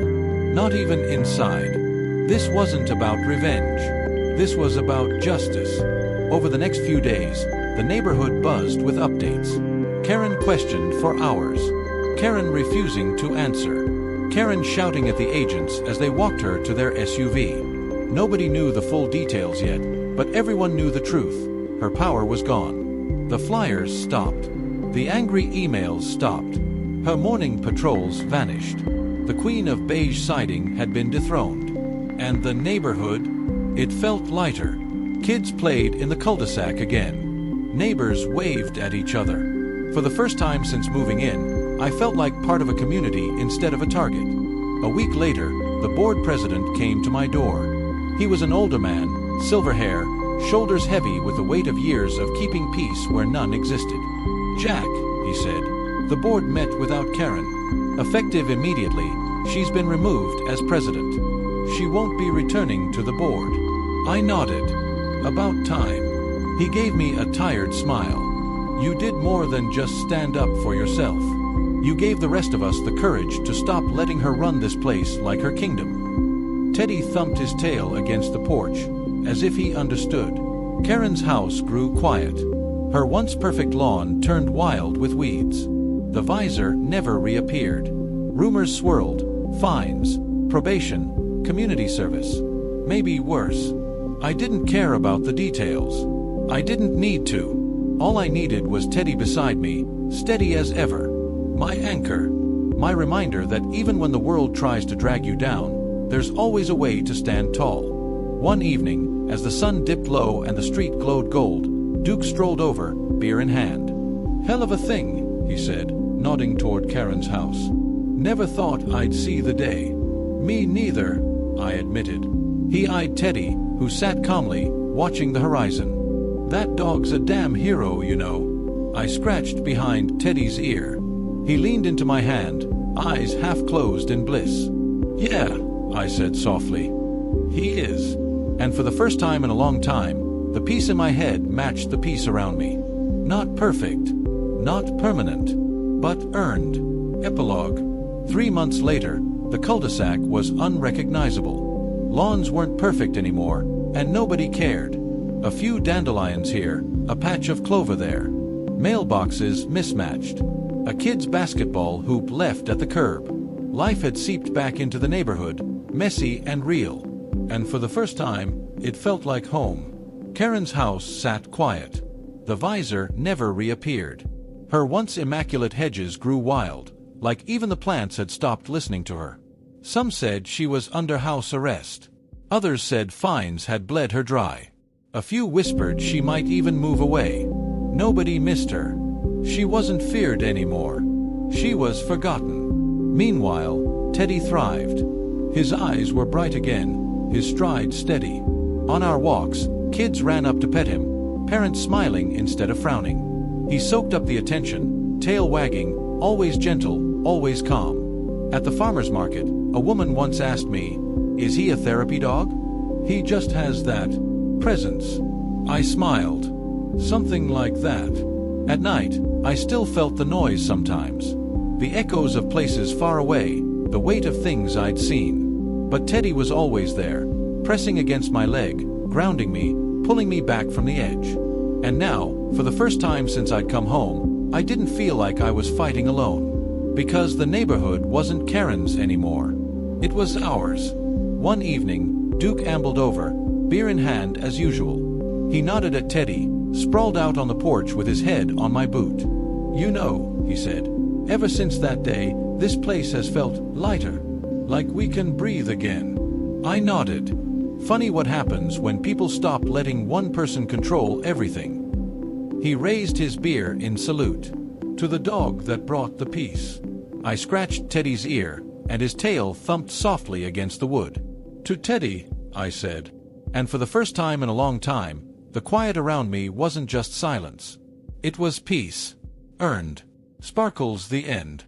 Speaker 1: Not even inside. This wasn't about revenge. This was about justice. Over the next few days, the neighborhood buzzed with updates. Karen questioned for hours. Karen refusing to answer. Karen shouting at the agents as they walked her to their SUV. Nobody knew the full details yet, but everyone knew the truth. Her power was gone. The flyers stopped. The angry emails stopped. Her morning patrols vanished. The queen of beige siding had been dethroned. And the neighborhood, it felt lighter. Kids played in the cul-de-sac again. Neighbors waved at each other. For the first time since moving in, I felt like part of a community instead of a target. A week later, the board president came to my door. He was an older man, silver hair, shoulders heavy with the weight of years of keeping peace where none existed. "Jack," he said, "the board met without Karen. Effective immediately, she's been removed as president. She won't be returning to the board." I nodded. "About time." He gave me a tired smile. "You did more than just stand up for yourself. You gave the rest of us the courage to stop letting her run this place like her kingdom." Teddy thumped his tail against the porch, as if he understood. Karen's house grew quiet. Her once perfect lawn turned wild with weeds. The visor never reappeared. Rumors swirled. Fines, probation, community service. Maybe worse. I didn't care about the details. I didn't need to. All I needed was Teddy beside me, steady as ever. My anchor. My reminder that even when the world tries to drag you down, there's always a way to stand tall. One evening, as the sun dipped low and the street glowed gold, Duke strolled over, beer in hand. "Hell of a thing," he said, nodding toward Karen's house. "Never thought I'd see the day." "Me neither," I admitted. He eyed Teddy, who sat calmly, watching the horizon. "That dog's a damn hero, you know." I scratched behind Teddy's ear. He leaned into my hand, eyes half closed in bliss. "Yeah," I said softly. "He is." And for the first time in a long time, the peace in my head matched the peace around me. Not perfect, not permanent, but earned. Epilogue. 3 months later, the cul-de-sac was unrecognizable. Lawns weren't perfect anymore, and nobody cared. A few dandelions here, a patch of clover there. Mailboxes mismatched. A kid's basketball hoop left at the curb. Life had seeped back into the neighborhood, messy and real. And for the first time, it felt like home. Karen's house sat quiet. The visor never reappeared. Her once immaculate hedges grew wild, like even the plants had stopped listening to her. Some said she was under house arrest. Others said fines had bled her dry. A few whispered she might even move away. Nobody missed her. She wasn't feared anymore. She was forgotten. Meanwhile, Teddy thrived. His eyes were bright again, his stride steady. On our walks, kids ran up to pet him, parents smiling instead of frowning. He soaked up the attention, tail wagging, always gentle, always calm. At the farmer's market, a woman once asked me, "Is he a therapy dog?" "He just has that presence." I smiled. Something like that. At night, I still felt the noise sometimes. The echoes of places far away, the weight of things I'd seen. But Teddy was always there, pressing against my leg, grounding me, pulling me back from the edge. And now, for the first time since I'd come home, I didn't feel like I was fighting alone. Because the neighborhood wasn't Karen's anymore. It was ours. One evening, Duke ambled over, beer in hand as usual. He nodded at Teddy, sprawled out on the porch with his head on my boot. "You know," he said, "ever since that day, this place has felt lighter. Like we can breathe again." I nodded. Funny what happens when people stop letting one person control everything. He raised his beer in salute. "To the dog that brought the peace." I scratched Teddy's ear, and his tail thumped softly against the wood. "To Teddy," I said. And for the first time in a long time, the quiet around me wasn't just silence. It was peace. Earned. Sparkles the end.